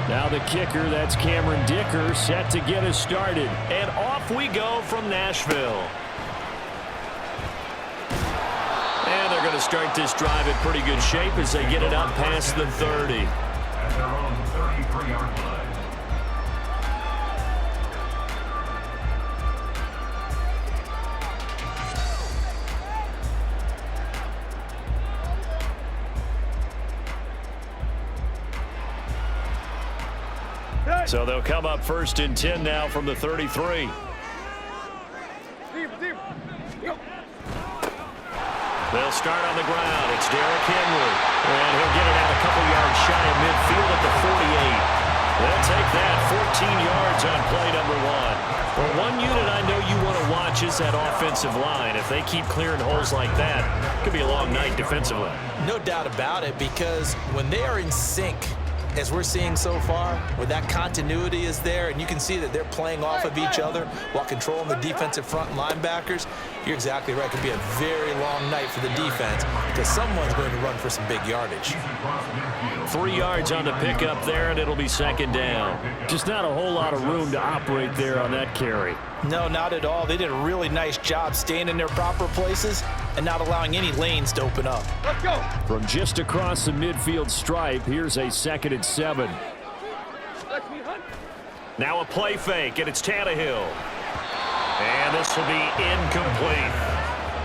Now the kicker, that's Cameron Dicker, set to get us started. And off we go from Nashville. And they're going to start this drive in pretty good shape as they get it up past the 30. At their own 33-yard line. So they'll come up 1st and 10 now from the 33. They'll start on the ground. It's Derrick Henry. And he'll get it out a couple yards shy of midfield at the 48. They'll take that 14 yards on play number 1. Well, one unit I know you want to watch is that offensive line. If they keep clearing holes like that, it could be a long night defensively. No doubt about it, because when they are in sync, as we're seeing so far, where that continuity is there, and you can see that they're playing off of each other while controlling the defensive front linebackers, you're exactly right. It could be a very long night for the defense because someone's going to run for some big yardage. 3 yards on the pickup there, and it'll be 2nd down. Just not a whole lot of room to operate there on that carry. No, not at all. They did a really nice job staying in their proper places and not allowing any lanes to open up. Let's go. From just across the midfield stripe, here's a 2nd and 7. Now a play fake, and it's Tannehill. And this will be incomplete.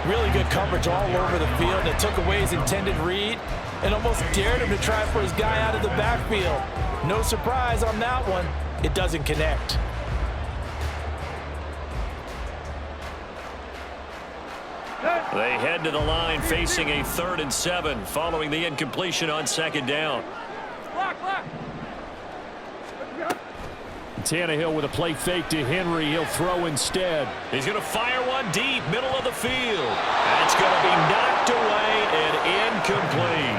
Really good coverage all over the field. It took away his intended read and almost dared him to try for his guy out of the backfield. No surprise on that one. It doesn't connect. They head to the line facing a 3rd and 7 following the incompletion on 2nd down. Tannehill with a play fake to Henry. He'll throw instead. He's going to fire one deep, middle of the field. That's going to be knocked away and incomplete.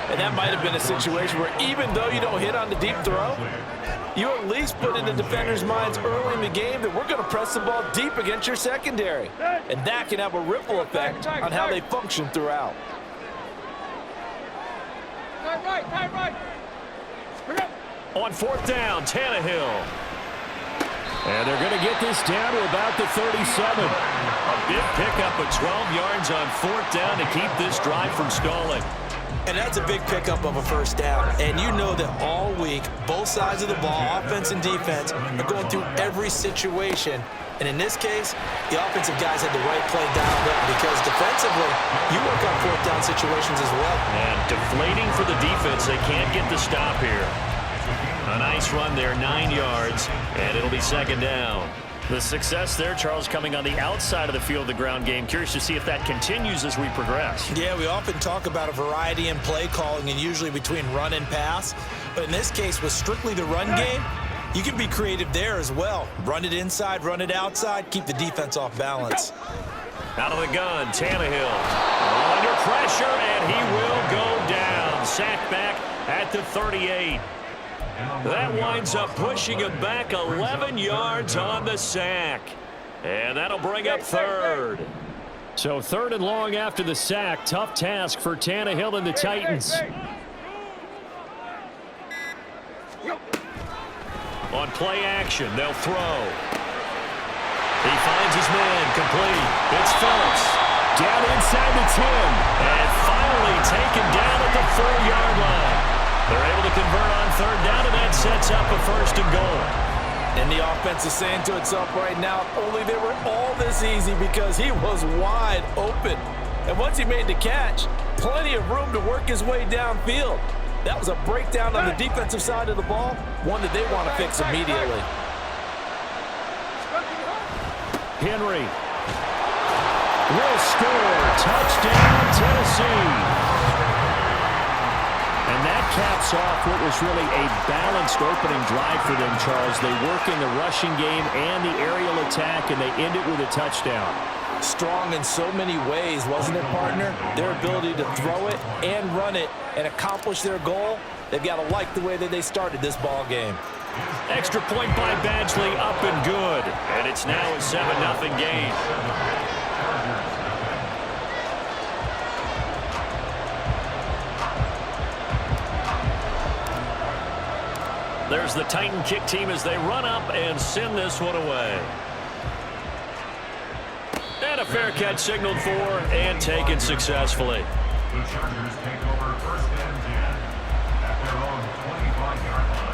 And that might have been a situation where even though you don't hit on the deep throw, you at least put in the defenders' minds early in the game that we're going to press the ball deep against your secondary. And that can have a ripple effect on how they function throughout. On 4th down, Tannehill. And they're going to get this down to about the 37. A big pickup of 12 yards on 4th down to keep this drive from stalling. And that's a big pickup of a 1st down. And you know that all week, both sides of the ball, offense and defense, are going through every situation. And in this case, the offensive guys had the right play dialed up because defensively, you work on 4th down situations as well. And deflating for the defense. They can't get the stop here. A nice run there, 9 yards, and it'll be 2nd down. The success there, Charles, coming on the outside of the field of the ground game. Curious to see if that continues as we progress. Yeah, we often talk about a variety in play calling and usually between run and pass. But in this case, with strictly the run game, you can be creative there as well. Run it inside, run it outside, keep the defense off balance. Out of the gun, Tannehill. Under pressure, and he will go down. Sacked back at the 38. That winds up pushing him back 11 yards on the sack. And that'll bring up 3rd. So 3rd and long after the sack. Tough task for Tannehill and the Titans. On play action, they'll throw. He finds his man, complete. It's Phillips. Down inside the 10. And finally taken down at the 4-yard line. They're able to convert on 3rd down, and that sets up a 1st and goal. And the offense is saying to itself right now, only they were all this easy because he was wide open. And once he made the catch, plenty of room to work his way downfield. That was a breakdown on the defensive side of the ball, one that they want to fix immediately. Henry will score. Touchdown, Tennessee. And that caps off what was really a balanced opening drive for them, Charles. They work in the rushing game and the aerial attack, and they end it with a touchdown. Strong in so many ways, wasn't it, partner? Their ability to throw it and run it and accomplish their goal, they've got to like the way that they started this ball game. Extra point by Badgley, up and good. And it's now a 7-0 game. There's the Titan kick team as they run up and send this one away. And a fair catch signaled for and taken successfully. The Chargers take over first and 10 at their own 25-yard line.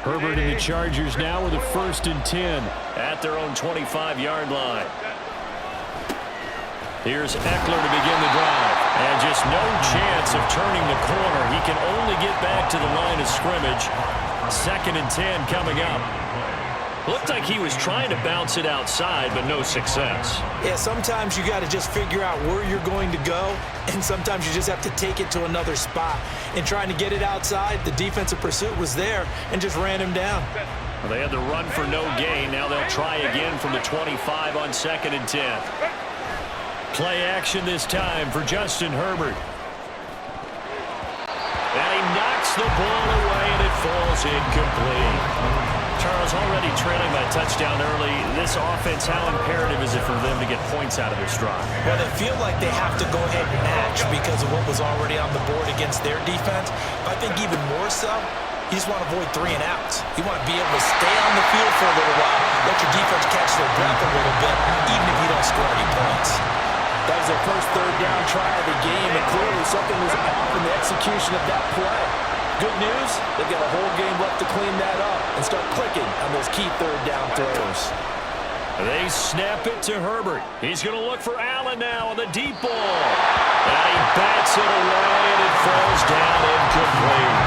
Herbert and the Chargers now with a first and 10 at their own 25-yard line. Here's Eckler to begin the drive. And just no chance of turning the corner. He can only get back to the line of scrimmage. Second and 10 coming up. Looked like he was trying to bounce it outside, but no success. Yeah, sometimes you got to just figure out where you're going to go, and sometimes you just have to take it to another spot. And trying to get it outside, the defensive pursuit was there and just ran him down. Well, they had the run for no gain. Now they'll try again from the 25 on second and 10. Play action this time for Justin Herbert. And he knocks the ball away, and it falls incomplete. Charles, already trailing by a touchdown early. This offense, how imperative is it for them to get points out of their stride? Well, they feel like they have to go ahead and match because of what was already on the board against their defense. But I think even more so, you just want to avoid 3 and outs. You want to be able to stay on the field for a little while, let your defense catch their breath a little bit, even if you don't score any points. That was their first third down try of the game, and clearly something was off in the execution of that play. Good news, they've got a whole game left to clean that up and start clicking on those key third down throws. They snap it to Herbert. He's going to look for Allen now on the deep ball. And he bats it away, and it falls down incomplete.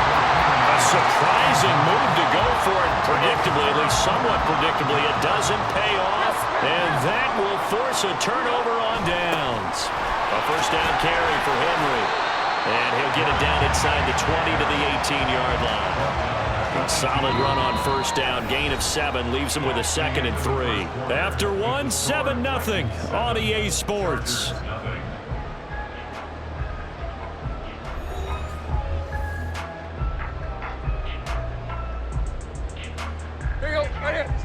A surprising move to go for it. Predictably, at least somewhat predictably, it doesn't pay off. And that will force a turnover on downs. A first down carry for Henry. And he'll get it down inside the 20 to the 18-yard line. A solid run on first down. Gain of 7 leaves him with a second and 3. After one, 7-0 on EA Sports.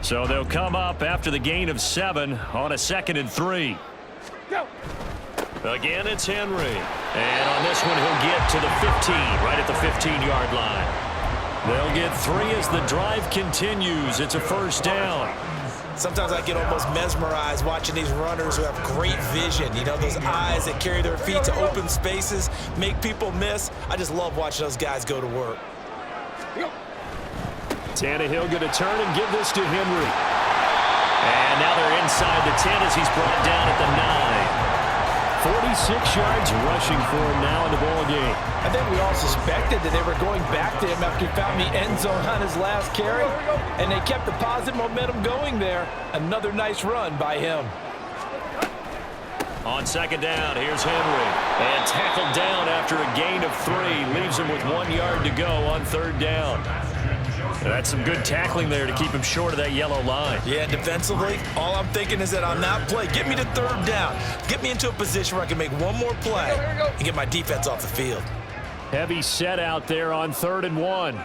So they'll come up after the gain of 7 on a second and 3. Go. Again, it's Henry. And on this one, he'll get to the 15, right at the 15-yard line. They'll get 3 as the drive continues. It's a first down. Sometimes I get almost mesmerized watching these runners who have great vision. You know, those eyes that carry their feet to open spaces, make people miss. I just love watching those guys go to work. Tannehill going to turn and give this to Henry. And now they're inside the 10 as he's brought down at the 9. 46 yards rushing for him now in the ball game. I think we all suspected that they were going back to him after he found the end zone on his last carry, and they kept the positive momentum going there. Another nice run by him. On second down, here's Henry. And tackled down after a gain of 3. Leaves him with 1 yard to go on third down. That's some good tackling there to keep him short of that yellow line. Yeah, defensively, all I'm thinking is that on that play, get me to third down. Get me into a position where I can make one more play and get my defense off the field. Heavy set out there on 3rd and 1.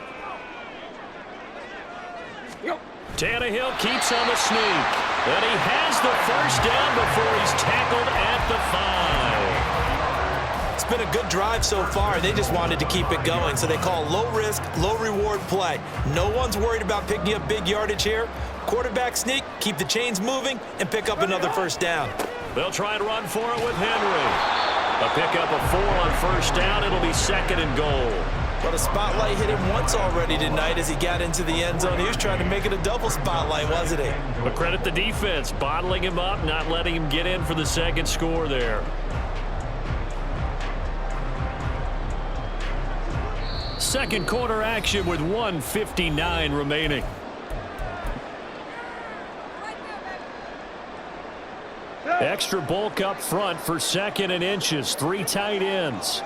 Tannehill keeps on the sneak. And he has the first down before he's tackled at the 5. It's been a good drive so far. They just wanted to keep it going, so they call low-risk, low-reward play. No one's worried about picking up big yardage here. Quarterback sneak, keep the chains moving, and pick up another first down. They'll try and run for it with Henry. A pickup of 4 on first down. It'll be second and goal. But a spotlight hit him once already tonight as he got into the end zone. He was trying to make it a double spotlight, wasn't he? But credit the defense, bottling him up, not letting him get in for the second score there. Second quarter action with 1:59 remaining. Extra bulk up front for second and inches. 3 tight ends.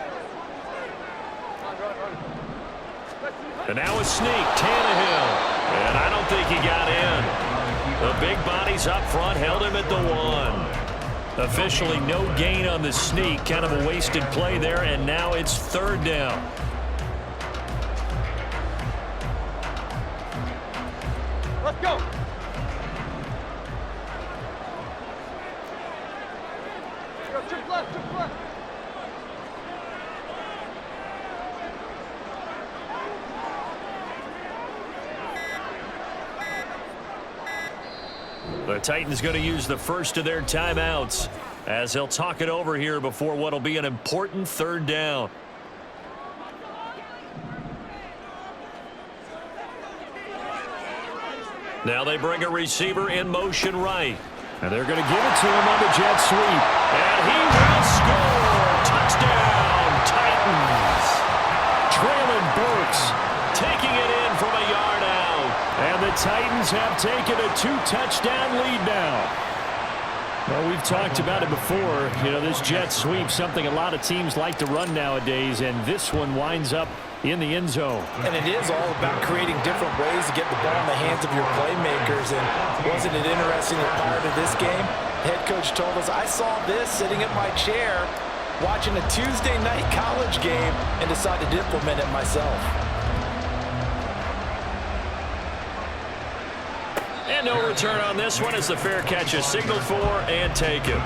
And now a sneak, Tannehill. And I don't think he got in. The big bodies up front held him at the 1. Officially no gain on the sneak. Kind of a wasted play there, and now it's third down. Let's go. The Titans going to use the first of their timeouts as they'll talk it over here before what will be an important third down. Now they bring a receiver in motion right. And they're going to give it to him on the jet sweep. And he will score! Touchdown, Titans! Traylon Burks taking it in from a yard out. And the Titans have taken a 2-touchdown lead now. Well, we've talked about it before. You know, this jet sweep, something a lot of teams like to run nowadays, and this one winds up in the end zone. And it is all about creating different ways to get the ball in the hands of your playmakers. And wasn't it interesting that prior to this game, head coach told us, I saw this sitting in my chair watching a Tuesday night college game and decided to implement it myself. And no return on this one as the fair catch is signaled for and taken.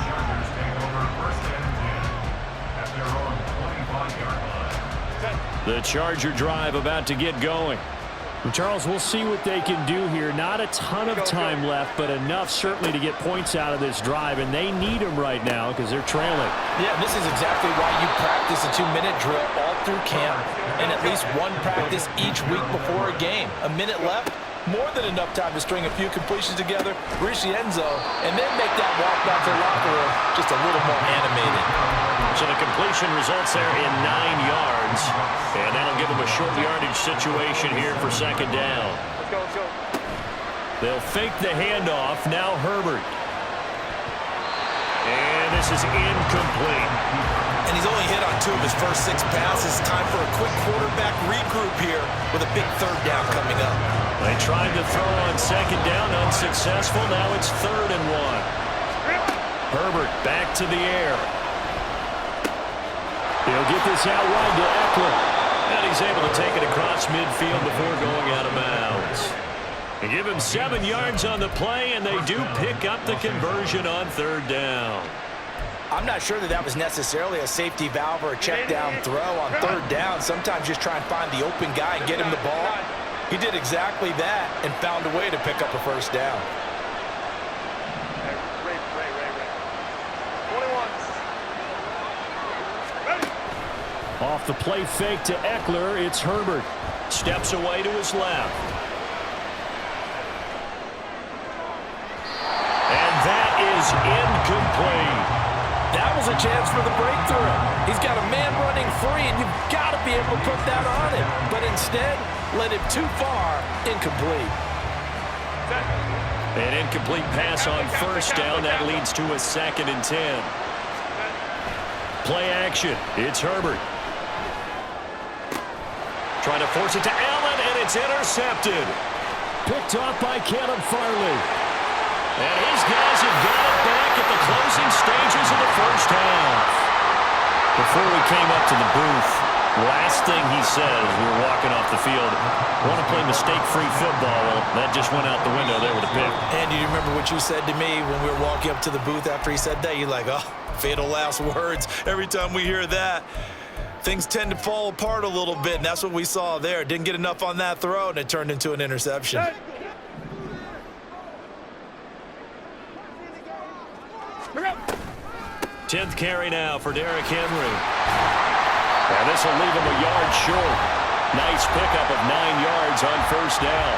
The Charger drive about to get going. And Charles, we'll see what they can do here. Not a ton of time left, but enough certainly to get points out of this drive, and they need them right now because they're trailing. Yeah, this is exactly why you practice a 2-minute drill all through camp and at least one practice each week before a game. A minute left, more than enough time to string a few completions together, reach the end zone, and then make that walk back to the locker room just a little more animated. So the completion results there in 9 yards, and that'll give them a short yardage situation here for second down. Let's go. They'll fake the handoff. Now Herbert. And this is incomplete. And he's only hit on 2 of his first 6 passes. Time for a quick quarterback regroup here with a big third down coming up. They tried to throw on second down, unsuccessful. Now it's 3rd and 1. Herbert back to the air. He'll get this out wide to Eckler. And he's able to take it across midfield before going out of bounds. They give him 7 yards on the play, and they do pick up the conversion on 3rd down. I'm not sure that was necessarily a safety valve or a check down throw on 3rd down. Sometimes just try and find the open guy and get him the ball. He did exactly that and found a way to pick up a first down. Off the play fake to Eckler, it's Herbert. Steps away to his left. And that is incomplete. That was a chance for the breakthrough. He's got a man running free, and you've got to be able to put that on him. But instead, led him too far, incomplete. An incomplete pass on first down. That leads to a 2nd and 10. Play action. It's Herbert. Trying to force it to Allen, and it's intercepted. Picked off by Caleb Farley. And his guys have got it back at the closing stages of the first half. Before we came up to the booth, last thing he said as we were walking off the field, want to play mistake-free football. Well, that just went out the window there with a pick. And do you remember what you said to me when we were walking up to the booth after he said that? You're like, oh, fatal last words. Every time we hear that, things tend to fall apart a little bit, and that's what we saw there. Didn't get enough on that throw, and it turned into an interception. 10th carry now for Derrick Henry. And this will leave him a yard short. Nice pickup of 9 yards on first down.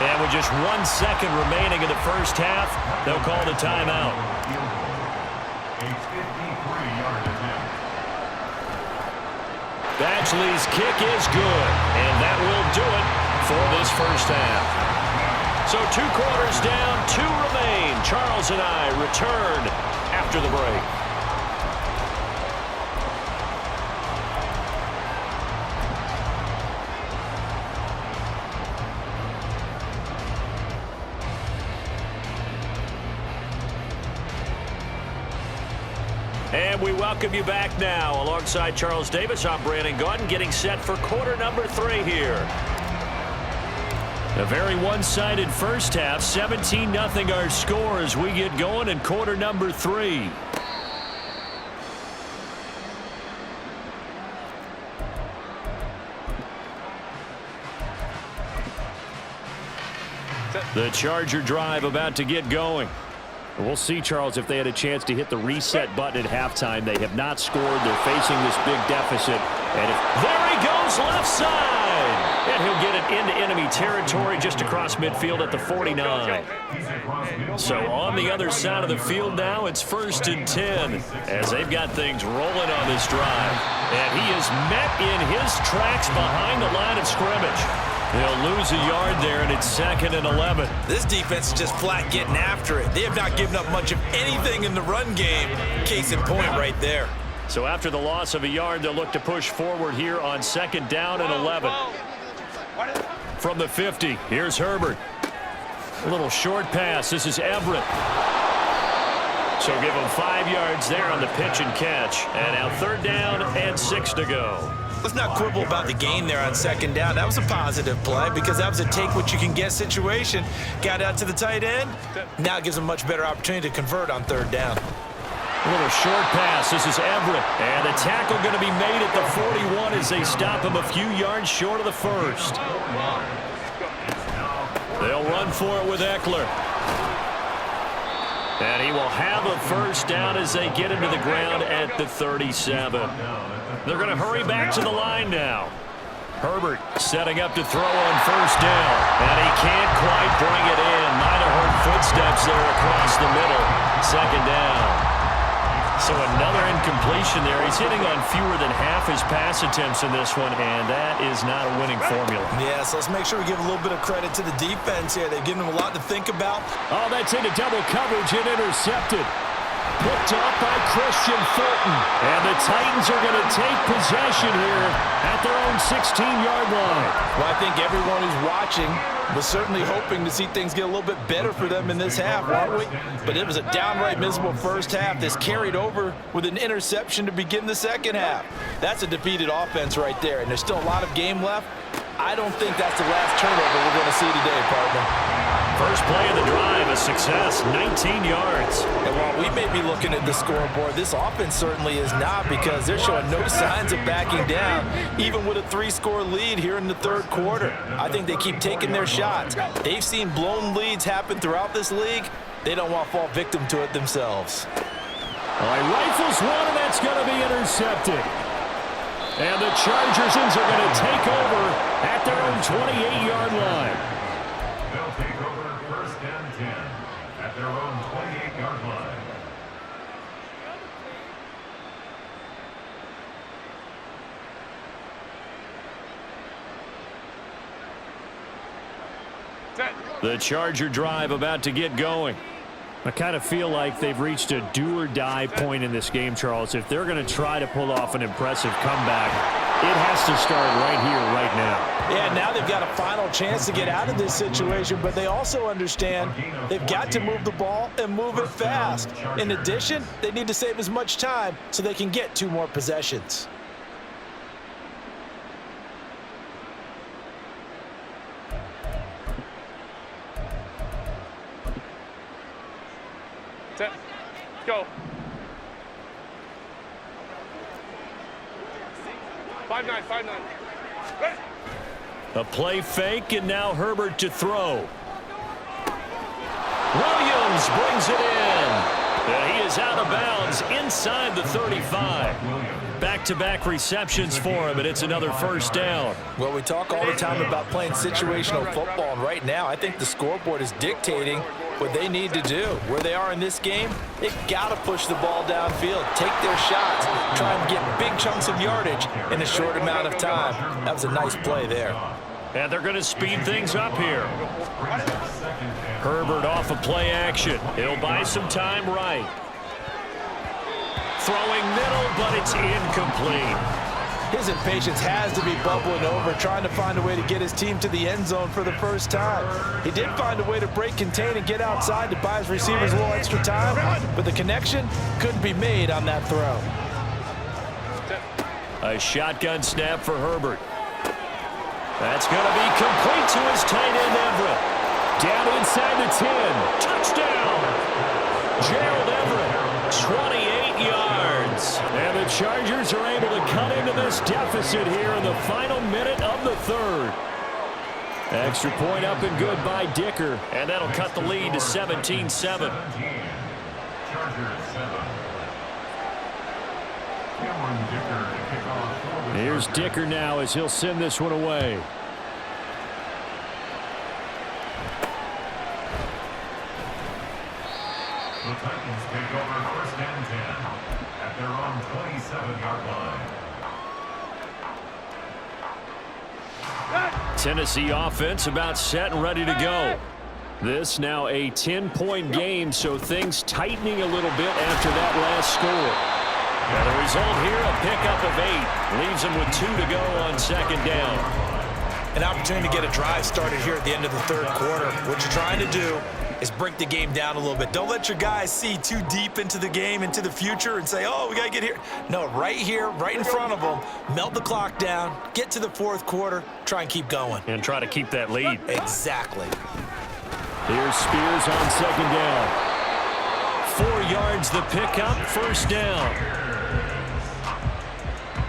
And with just 1 second remaining in the first half, they'll call the timeout. A 53-yard attempt. Badgley's kick is good, and that will do it for this first half. So 2 quarters down, 2 remain. Charles and I return after the break. And we welcome you back now. Alongside Charles Davis, I'm Brandon Gaudin, getting set for quarter number 3 here. A very one-sided first half. 17-0 our score as we get going in quarter number 3. The Charger drive about to get going. We'll see, Charles, if they had a chance to hit the reset button at halftime. They have not scored. They're facing this big deficit. And there he goes, left side. And he'll get it into enemy territory just across midfield at the 49. So on the other side of the field now, it's 1st and 10 as they've got things rolling on this drive. And he is met in his tracks behind the line of scrimmage. They'll lose a yard there, and it's 2nd and 11. This defense is just flat getting after it. They have not given up much of anything in the run game. Case in point right there. So after the loss of a yard, they'll look to push forward here on 2nd down and 11. From the 50, here's Herbert. A little short pass. This is Everett. So give him 5 yards there on the pitch and catch. And now 3rd down and 6 to go. Let's not quibble about the gain there on 2nd down. That was a positive play because that was a take-what-you-can-get situation. Got out to the tight end. Now it gives them a much better opportunity to convert on 3rd down. A little short pass. This is Everett. And the tackle going to be made at the 41 as they stop him a few yards short of the 1st. They'll run for it with Eckler. And he will have a 1st down as they get him to the ground at the 37. They're going to hurry back to the line now. Herbert setting up to throw on 1st down. And he can't quite bring it in. Might have heard footsteps there across the middle. 2nd down. So another incompletion there. He's hitting on fewer than half his pass attempts in this one, and that is not a winning formula. Yeah, so let's make sure we give a little bit of credit to the defense here. They've given them a lot to think about. Oh, that's into double coverage and intercepted. Picked up by Christian Fulton. And the Titans are going to take possession here at their own 16-yard line. Well, I think everyone who's watching was certainly hoping to see things get a little bit better for them in this half, weren't we? But it was a downright miserable first half. This carried over with an interception to begin the second half. That's a defeated offense right there, and there's still a lot of game left. I don't think that's the last turnover we're going to see today, partner. First play of the drive, a success, 19 yards. And while we may be looking at the scoreboard, this offense certainly is not, because they're showing no signs of backing down, even with a 3-score lead here in the 3rd quarter. I think they keep taking their shots. They've seen blown leads happen throughout this league. They don't want to fall victim to it themselves. All right, rifles one, and that's going to be intercepted. And the Chargers are going to take over at their own 28-yard line. They'll take over 1st and 10 at their own 28-yard line. The Charger drive about to get going. I kind of feel like they've reached a do-or-die point in this game, Charles. If they're going to try to pull off an impressive comeback, it has to start right here, right now. Yeah, now they've got a final chance to get out of this situation, but they also understand they've got to move the ball and move it fast. In addition, they need to save as much time so they can get 2 more possessions. Go. 5-9, 5-9. A play fake, and now Herbert to throw. Williams brings it in. And he is out of bounds inside the 35. Back-to-back receptions for him, and it's another 1st down. Well, we talk all the time about playing situational football, and right now I think the scoreboard is dictating what they need to do. Where they are in this game, they've got to push the ball downfield, take their shots, try and get big chunks of yardage in a short amount of time. That was a nice play there. And they're going to speed things up here. Herbert off of play action. He'll buy some time right. Throwing middle, but it's incomplete. His impatience has to be bubbling over, trying to find a way to get his team to the end zone for the first time. He did find a way to break contain and get outside to buy his receivers a little extra time, but the connection couldn't be made on that throw. A shotgun snap for Herbert. That's going to be complete to his tight end, Everett. Down inside the 10. Touchdown! Gerald Everett, 28 yards. And the Chargers are able to cut into this deficit here in the final minute of the 3rd. Extra point up and good by Dicker. And that'll cut the lead to 17-7. Chargers 7. Cameron Dicker to kick off for the Here's Chargers. Dicker now as he'll send this one away. The Titans take over 1st and 10 at their own 27-yard line. Tennessee offense about set and ready to go. This now a 10-point game, so things tightening a little bit after that last score. And the result here, a pickup of 8. Leaves them with 2 to go on 2nd down. An opportunity to get a drive started here at the end of the 3rd quarter. What you're trying to do is break the game down a little bit. Don't let your guys see too deep into the game, into the future, and say, oh, we got to get here. No, right here, right in front of them, melt the clock down, get to the 4th quarter, try and keep going. And try to keep that lead. Exactly. Here's Spears on 2nd down. 4 yards the pickup, 1st down.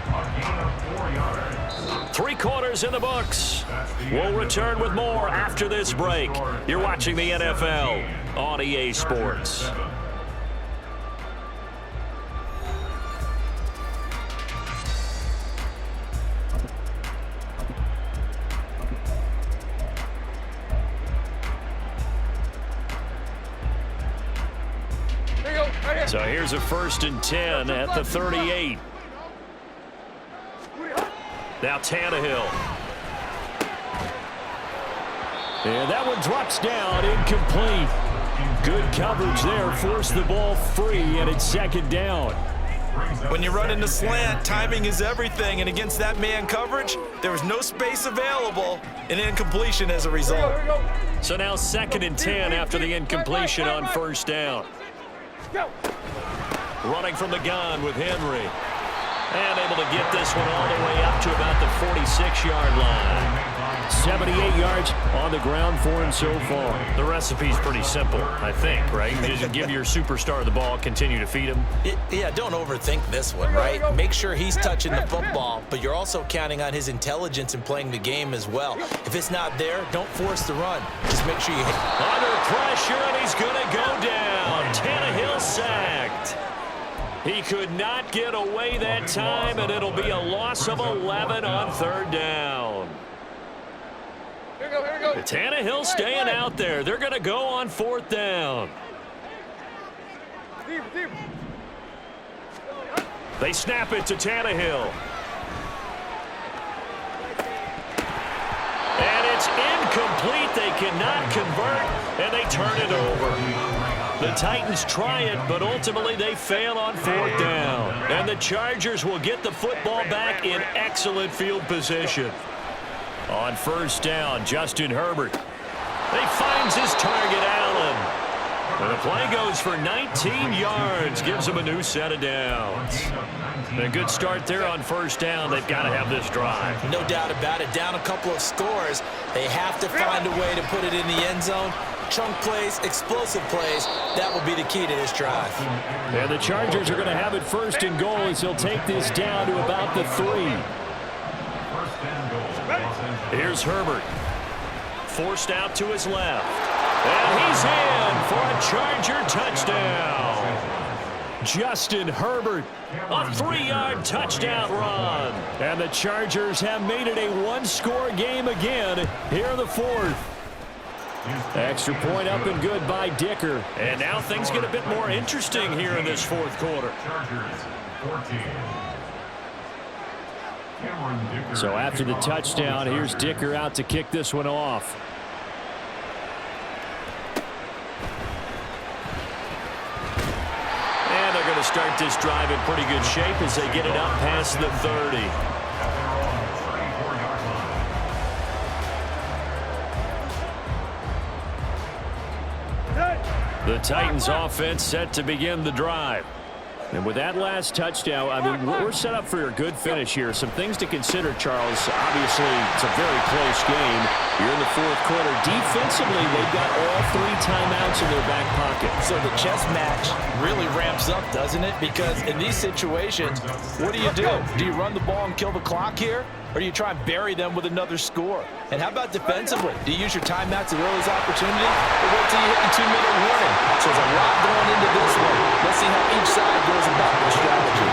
A gain of 4 yards. 3 quarters in the books. We'll return with more after this break. You're watching the NFL on EA Sports. Here you go. Right here. So here's a 1st and 10 at the 38. Now Tannehill. And that one drops down, incomplete. Good coverage there, forced the ball free, and it's 2nd down. When you run into slant, timing is everything, and against that man coverage, there was no space available, and incompletion as a result. Here we go. So now 2nd and 10 after the incompletion on 1st down. Go. Running from the gun with Henry. And able to get this one all the way up to about the 46-yard line. 78 yards on the ground for him so far. The recipe's pretty simple, I think, right? You just give your superstar the ball, continue to feed him. Yeah, don't overthink this one, right? Make sure he's touching the football, but you're also counting on his intelligence in playing the game as well. If it's not there, don't force the run. Just make sure you hit. Under pressure, and he's going to go down. Tannehill sacked. He could not get away that time, and it'll be a loss of 11 on 3rd down. Here we go. Here we go. Tannehill staying out there. They're going to go on 4th down. Deep, deep. They snap it to Tannehill. And it's incomplete. They cannot convert, and they turn it over. The Titans try it, but ultimately they fail on 4th down. And the Chargers will get the football back in excellent field position. On 1st down, Justin Herbert. He finds his target, Allen. And the play goes for 19 yards, gives him a new set of downs. A good start there on 1st down. They've got to have this drive. No doubt about it. Down a couple of scores. They have to find a way to put it in the end zone. Chunk plays, explosive plays. That will be the key to this drive. And the Chargers are going to have it 1st and goal as he'll take this down to about the 3. 1st and goal. Los Angeles. Here's Herbert. Forced out to his left. And he's in for a Charger touchdown. Justin Herbert, a 3-yard touchdown run. And the Chargers have made it a 1-score game again here in the 4th. Extra point up and good by Dicker. And now things get a bit more interesting here in this 4th quarter. Chargers 14. Cameron Dicker So after to the kick off for touchdown, here's Chargers. Dicker out to kick this one off. And they're going to start this drive in pretty good shape as they get it up past the 30. At their own 34-yard line. The Titans offense set to begin the drive. And with that last touchdown, I mean, we're set up for a good finish here. Some things to consider, Charles. Obviously, it's a very close game. You're in the 4th quarter. Defensively, they've got all 3 timeouts in their back pocket. So the chess match really ramps up, doesn't it? Because in these situations, what do? Do you run the ball and kill the clock here? or do you try and bury them with another score? And how about defensively? Do you use your timeouts at early opportunity, or wait till you hit the 2-minute warning? So there's a lot going into this one. Let's see how each side goes about their strategy.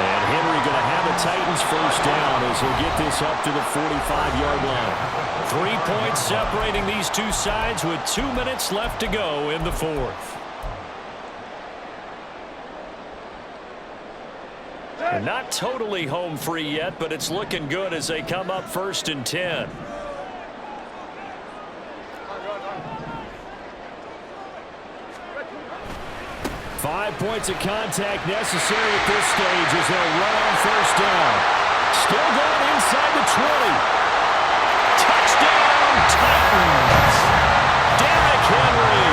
And Henry going to have a Titans first down as he'll get this up to the 45-yard line. 3 points separating these two sides with 2 minutes left to go in the fourth. And not totally home free yet, but it's looking good as they come up 1st and 10. Five points of contact necessary at this stage as they'll run on first down. Still going inside the 20. Touchdown, Titans! Derrick Henry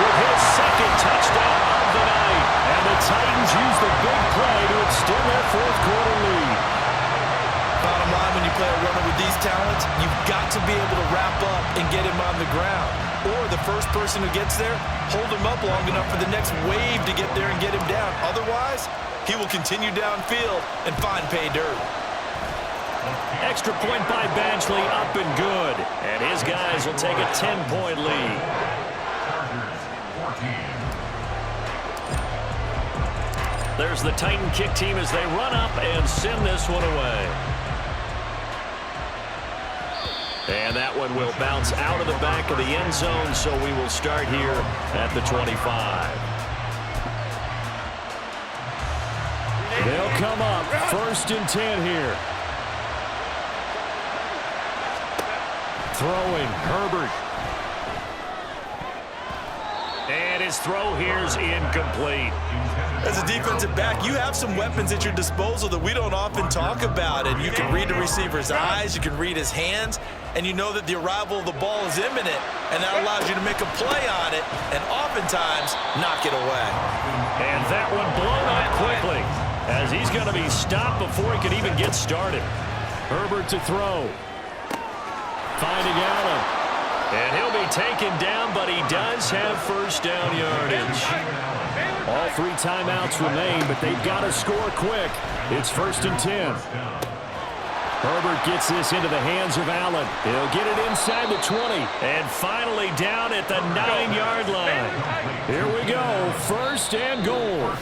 with his second touchdown of the night. And the Titans use the big play to extend their fourth quarter lead. Bottom line, when you play a runner with these talents, you've got to be able to wrap up and get him on the ground. Or the first person who gets there, hold him up long enough for the next wave to get there and get him down. Otherwise, he will continue downfield and find pay dirt. Extra point by Badgley, up and good. And his guys will take a 10-point lead. There's the Titan kick team as they run up and send this one away. And that one will bounce out of the back of the end zone, so we will start here at the 25. They'll come up 1st and 10 here. Throwing, Herbert. And his throw here is incomplete. As a defensive back, you have some weapons at your disposal that we don't often talk about. And you can read the receiver's eyes, you can read his hands, and you know that the arrival of the ball is imminent, and that allows you to make a play on it and oftentimes knock it away. And that one blown up quickly as he's going to be stopped before he can even get started. Herbert to throw. Finding Allen. And he'll be taken down, but he does have first down yardage. All 3 timeouts remain, but they've got to score quick. It's 1st and 10. Herbert gets this into the hands of Allen. He'll get it inside the 20. And finally down at the 9-yard line. Here we go, 1st and goal.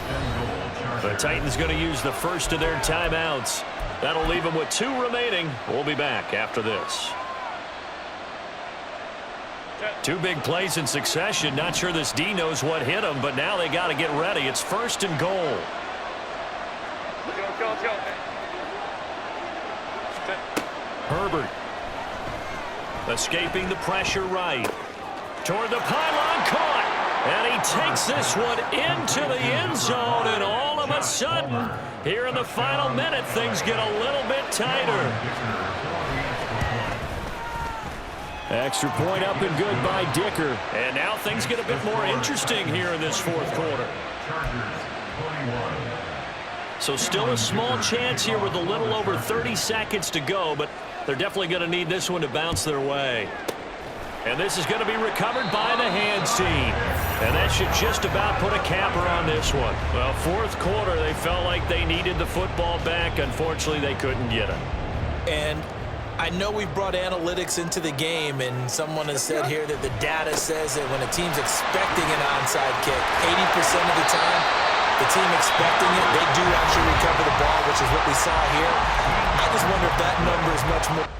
The Titans going to use the first of their timeouts. That'll leave them with 2 remaining. We'll be back after this. 2 big plays in succession. Not sure this D knows what hit them, but now they got to get ready. It's 1st and goal. Herbert. Escaping the pressure right. Toward the pylon, caught. And he takes this one into the end zone, and all of a sudden, here in the final minute, things get a little bit tighter. Extra point up and good by Dicker. And now things get a bit more interesting here in this fourth quarter. So still a small chance here with a little over 30 seconds to go, but they're definitely going to need this one to bounce their way. And this is going to be recovered by the hands team. And that should just about put a capper on this one. Well, fourth quarter, they felt like they needed the football back. Unfortunately, they couldn't get it. And I know we've brought analytics into the game, and someone has said here that the data says that when a team's expecting an onside kick, 80% of the time, the team expecting it, they do actually recover the ball, which is what we saw here. I just wonder if that number is much more.